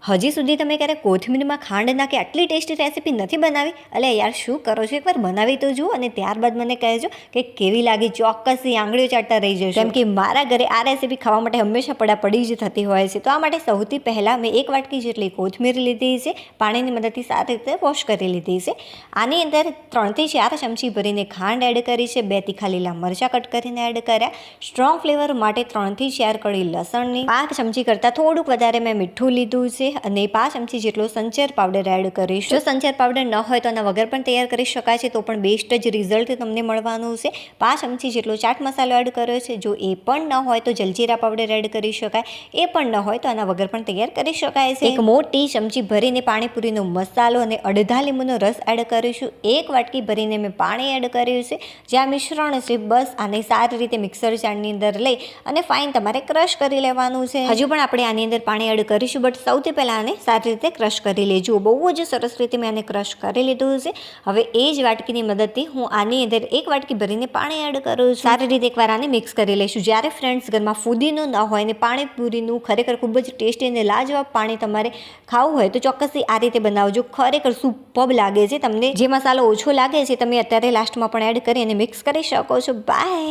હજી સુધી તમે ક્યારે કોથમીરમાં ખાંડ નાખી આટલી ટેસ્ટી રેસીપી નથી બનાવી? અલે યાર શું કરો છો, એકવાર બનાવી તો જુઓ અને ત્યારબાદ મને કહેજો કે કેવી લાગી. ચોક્કસ આંગળીઓ ચાટતા રહી જશો, કેમ કે મારા ઘરે આ રેસીપી ખાવા માટે હંમેશા પડાપડી જ થતી હોય છે. તો આ માટે સૌથી પહેલાં મેં 1 વાટકી જેટલી કોથમીર લીધી છે, પાણીની મદદથી સારી રીતે વોશ કરી લીધી છે. આની અંદર 3 થી 4 ચમચી ભરીને ખાંડ એડ કરી છે, 2 તીખા લીલા મરચાં કટ કરીને એડ કર્યા, સ્ટ્રોંગ ફ્લેવર માટે 3 થી 4 કળી લસણની, 5 ચમચી કરતાં થોડુંક વધારે મેં મીઠું લીધું છે અને 5 ચમચી જેટલો સંચર પાવડર એડ કરીશું. જો સંચર પાવડર ન હોય તો આના વગર પણ તૈયાર કરી શકાય છે, તો પણ બેસ્ટ જ રિઝલ્ટ તમને મળવાનું છે. 5 ચમચી જેટલો ચાટ મસાલો એડ કર્યો છે. જો એ પણ ન હોય તો જલજીરા પાવડર એડ કરી શકાય, એ પણ ન હોય તો આના વગર પણ તૈયાર કરી શકાય છે. એક મોટી ચમચી ભરીને પાણીપુરીનો મસાલો અને અડધા લીંબુનો રસ એડ કરીશું. 1 વાટકી ભરીને મેં પાણી એડ કર્યું છે. જે આ મિશ્રણ છે બસ આને સારી રીતે મિક્સર જારની અંદર લઈ અને ફાઇન તમારે ક્રશ કરી લેવાનું છે. હજુ પણ આપણે આની અંદર પાણી એડ કરીશું, બટ સૌથી પહેલાં આને સારી રીતે ક્રશ કરી લેજો. બહુ જ સરસ રીતે મેં આને ક્રશ કરી લીધું છે. હવે એ જ વાટકીની મદદથી હું આની અંદર 1 વાટકી ભરીને પાણી એડ કરું છું. સારી રીતે એકવાર આને મિક્સ કરી લઈશું. જ્યારે ફ્રેન્ડ્સ ઘરમાં ફુદીનો ન હોય ને પાણીપુરીનું ખરેખર ખૂબ જ ટેસ્ટી અને લાજવાબ પાણી તમારે ખાવું હોય તો ચોક્કસથી આ રીતે બનાવજો. ખરેખર સુપર્બ લાગે છે. તમને જે મસાલો ઓછો લાગે છે તમે અત્યારે લાસ્ટમાં પણ એડ કરી અને મિક્સ કરી શકો છો. બાય.